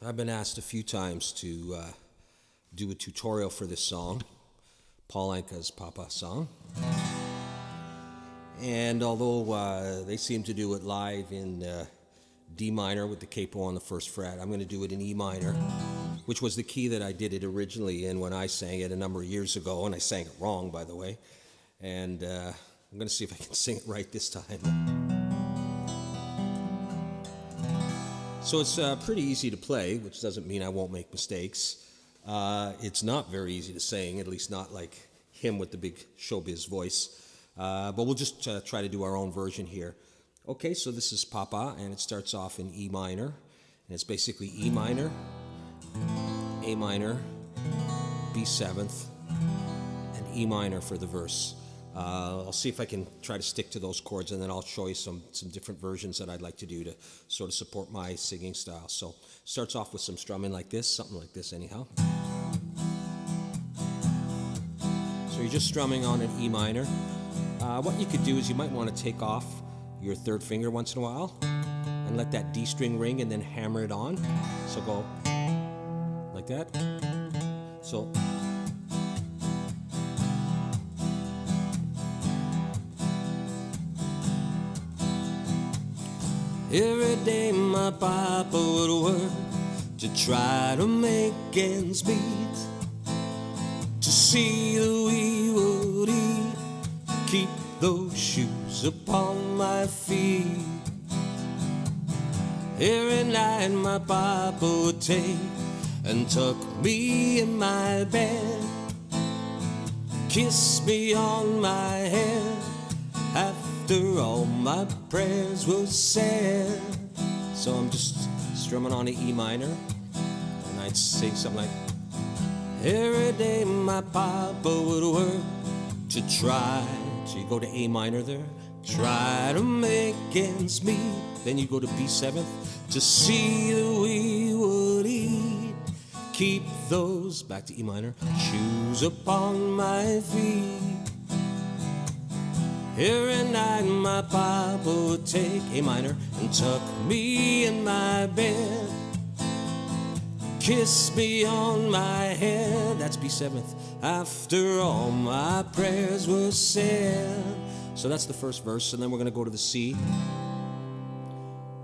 I've been asked a few times to do a tutorial for this song, Paul Anka's Papa song. And although they seem to do it live in D minor with the capo on the first fret, I'm going to do it in E minor, which was the key that I did it originally in when I sang it a number of years ago, and I sang it wrong, by the way. And I'm going to see if I can sing it right this time. So it's pretty easy to play, which doesn't mean I won't make mistakes. It's not very easy to sing, at least not like him with the big showbiz voice. But we'll just try to do our own version here. Okay, so this is Papa, and it starts off in E minor. And it's basically E minor, A minor, B7th, and E minor for the verse. I'll see if I can try to stick to those chords, and then I'll show you some different versions that I'd like to do to sort of support my singing style. So starts off with some strumming like this, something like this anyhow. So you're just strumming on an E minor. What you could do is you might want to take off your third finger once in a while and let that D string ring and then hammer it on. So go like that. So every day my papa would work to try to make ends meet, to see that we would eat, keep those shoes upon my feet. Every night my papa would take and tuck me in my bed, kiss me on my head. After all my prayers were said. So I'm just strumming on an E minor, and I'd sing something like, every day my papa would work to try. So you go to A minor there, try to make ends meet. Then you go to B7th, to see that we would eat, keep those, back to E minor, shoes upon my feet. Every night my papa would take A minor and tuck me in my bed, kiss me on my head, that's B7th, after all my prayers were said. So that's the first verse, and then we're going to go to the C,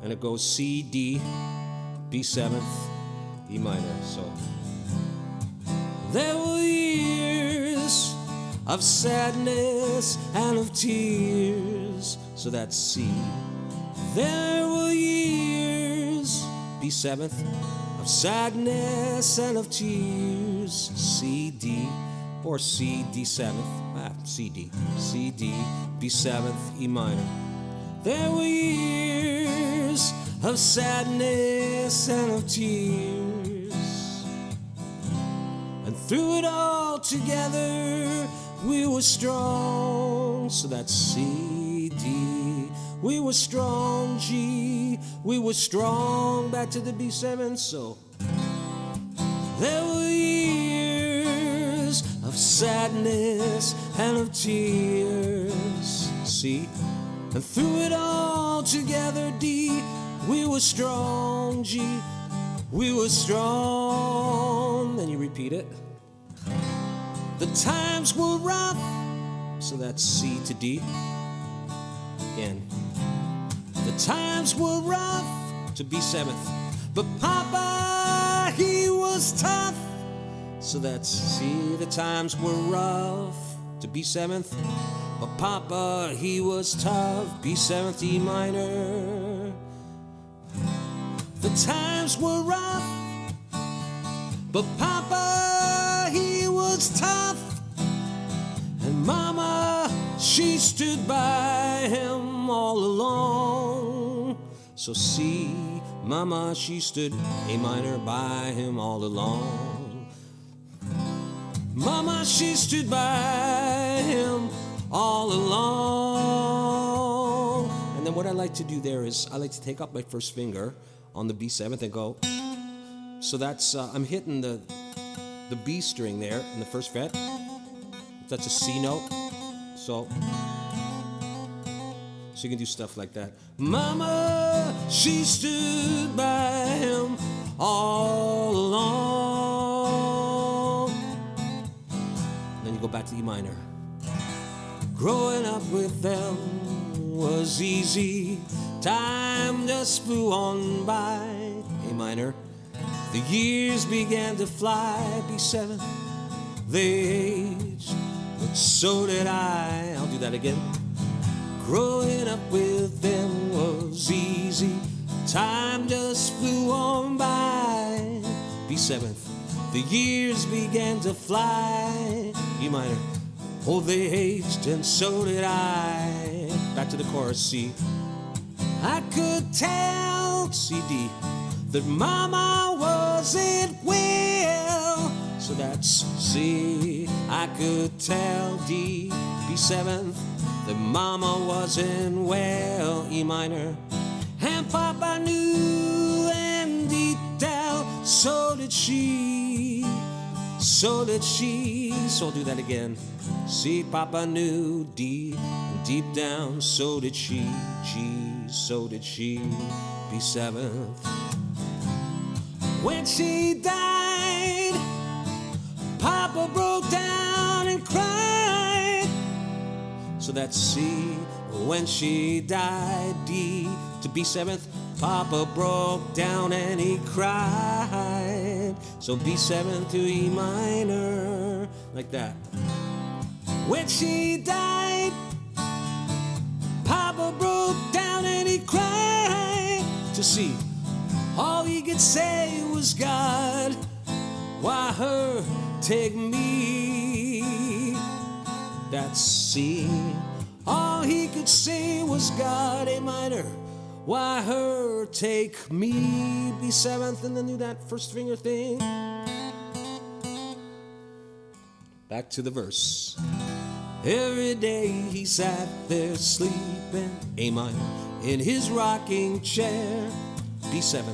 and it goes C, D, B7th, E minor. So there were years of sadness and of tears. So that's C. There were years, B7th, of sadness and of tears. C, D, or C, D7th, C, D, C, D, B7th, E minor. There were years of sadness and of tears, and through it all together we were strong. So that's C, D. We were strong, G. We were strong, back to the B7. So there were years of sadness and of tears, C. And through it all together, D. We were strong, G. We were strong. Then you repeat it. The times were rough, so that's C to D. Again. The times were rough, to B7th, but Papa, he was tough. So that's C. The times were rough, to B7th, but Papa, he was tough. B7th, E minor. The times were rough, but Papa, he was tough, and Mama, she stood by him all along. So C, Mama, she stood, A minor, by him all along. Mama, she stood by him all along. And then what I like to do there is I like to take up my first finger on the B7th and go. So that's, I'm hitting the B string there in the first fret. That's a C note. So you can do stuff like that. Mama, she stood by him all along. Then you go back to E minor. Growing up with them was easy. Time just flew on by. A minor. The years began to fly. B7. They aged, but so did I. I'll do that again. Growing up with them was easy. Time just flew on by. B7. The years began to fly. E minor. Oh, they aged and so did I. Back to the chorus, C. I could tell, C-D, that Mama wasn't well. So that's C. I could tell, D, B7, that Mama wasn't well, E minor. And Papa knew, and deep down, so did she. So did she. So I'll do that again. C, Papa knew, D, and deep down, so did she. G, so did she. B7. When she died, Papa broke down and cried. So that's C. When she died, D to B7th, Papa broke down and he cried. So B7 to E minor, like that. When she died, Papa broke down and he cried. To C. All he could say was, God, why her, take me. That's C. All he could say was, God, A minor, why her, take me. B7th, and then do that first finger thing. Back to the verse. Every day he sat there sleeping, A minor, in his rocking chair. B7.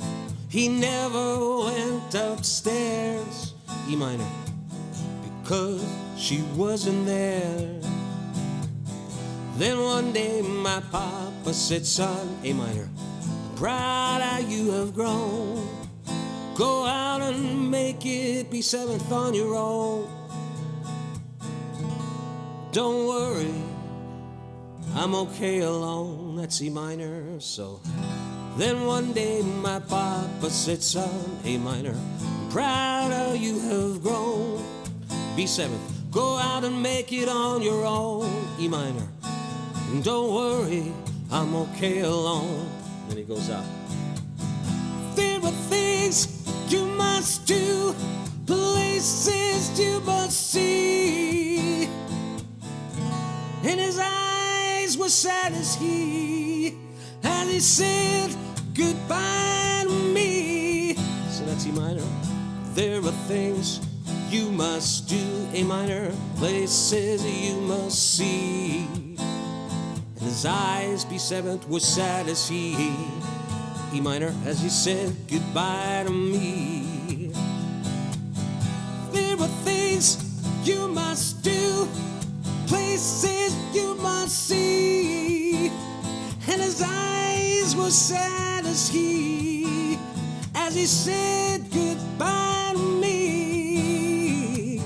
He never went upstairs, E minor, because she wasn't there. Then one day my papa said, son, A minor, proud how you have grown. Go out and make it B7th on your own. Don't worry, I'm okay alone. That's E minor, so. Then one day my papa said, son, A minor, I'm proud how you have grown. B7th, go out and make it on your own. E minor, and don't worry, I'm okay alone. Then he goes up. There are things you must do, places you must see. And his eyes were sad as he said goodbye to me. So that's E minor. There are things you must do, A minor, places you must see. And his eyes, B7th, were sad as he, E minor, as he said goodbye to me. There are things you must do, places you must see. And his eyes were sad as he said goodbye to me.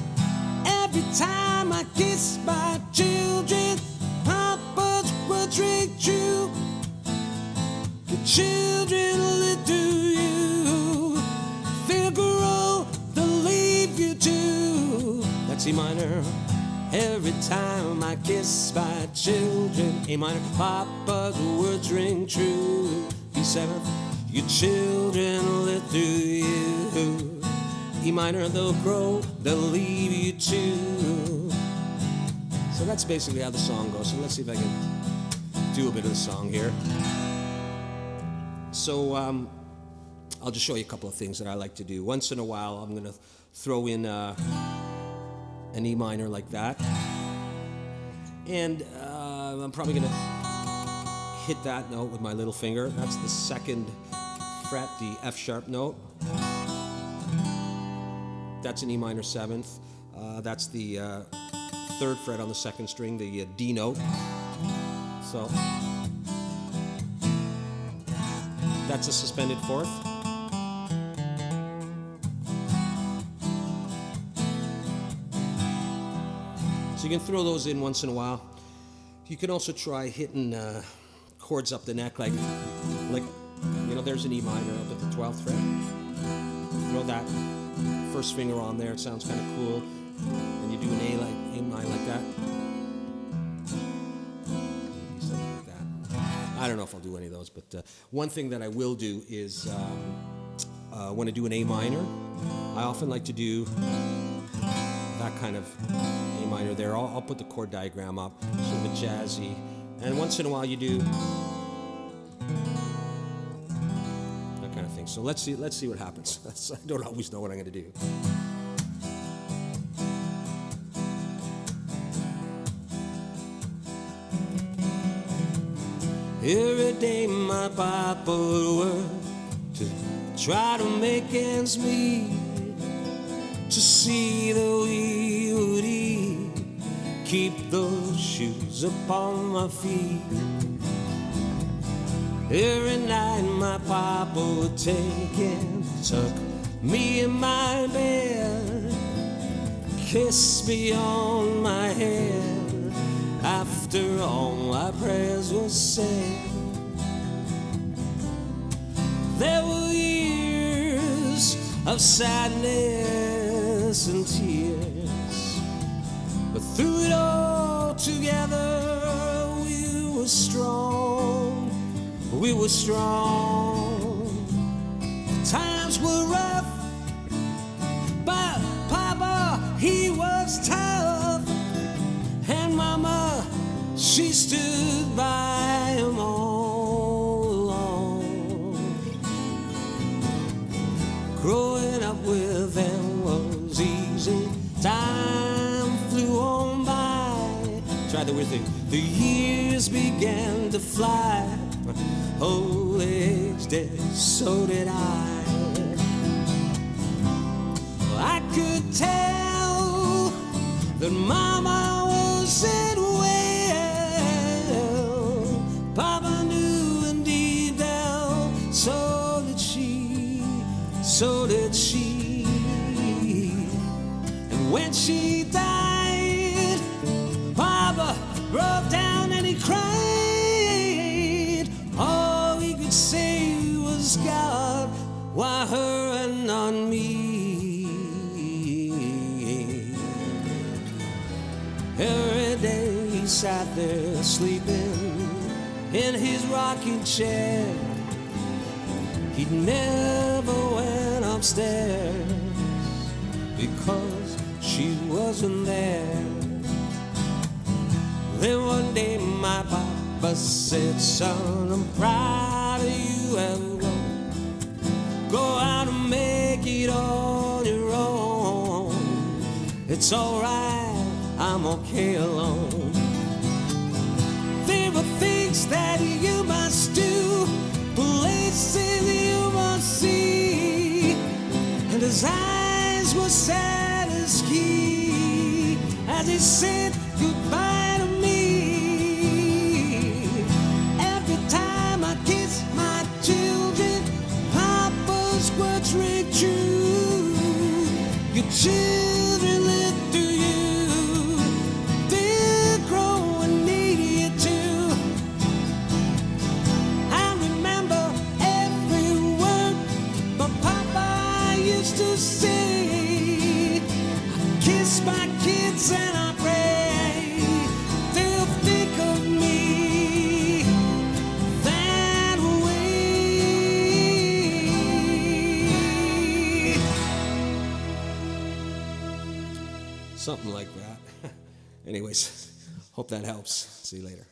Every time I kiss my children, Papa's will drink true. The children live through you, they'll grow, they'll leave you too. That's E minor. Every time I kiss my children, A minor, Papa's words ring true. B7th, your children live through you. E minor, they'll grow, they'll leave you too. So that's basically how the song goes. So let's see if I can do a bit of the song here. So I'll just show you a couple of things that I like to do. Once in a while, I'm going to throw in an E minor like that. And I'm probably going to hit that note with my little finger. That's the second fret, the F sharp note. That's an E minor 7th. That's the third fret on the second string, the D note. So that's a suspended fourth. So you can throw those in once in a while. You can also try hitting chords up the neck, like there's an E minor up at the 12th fret. Throw that first finger on there. It sounds kind of cool. And you do an A minor like that. Maybe something like that. I don't know if I'll do any of those, but one thing that I will do is when I do an A minor, I often like to do that kind of A minor there. I'll put the chord diagram up, sort of a jazzy, and once in a while you do that kind of thing. So let's see what happens. I don't always know what I'm going to do. Every day my papa would work to try to make ends meet, to see that we would eat, keep those shoes upon my feet. Every night my papa would take and tuck me in my bed, kiss me on my head after all my prayers were said. There were years of sadness and tears, but through it all together we were strong, we were strong. Times were rough, but Papa, he was tough, and Mama, she stood by him all along. Growing up with them was easy. Time flew on by. Try the weird thing. The years began to fly. Old age did, so did I. I could tell that Mama wasn't well. Papa knew and deep down, so did she, so did she. And when she died, Papa broke down and he cried. All he could say was, God, why her and not me? Every day he sat there sleeping in his rocking chair. He never went upstairs because she wasn't there. Then one day my papa said, son, I'm proud of you, everyone. Go out and make it on your own. It's alright, I'm okay alone. There are things that you must do, places you must see, and his eyes were sad as he, as he said goodbye to me. Every time I kiss my children, Papa's words ring true. Your children live through you. They'll grow and need you too. I remember every word my Papa used to say. I kiss my kids and I pray they'll think of me that way. Something like that. Anyways, hope that helps. See you later.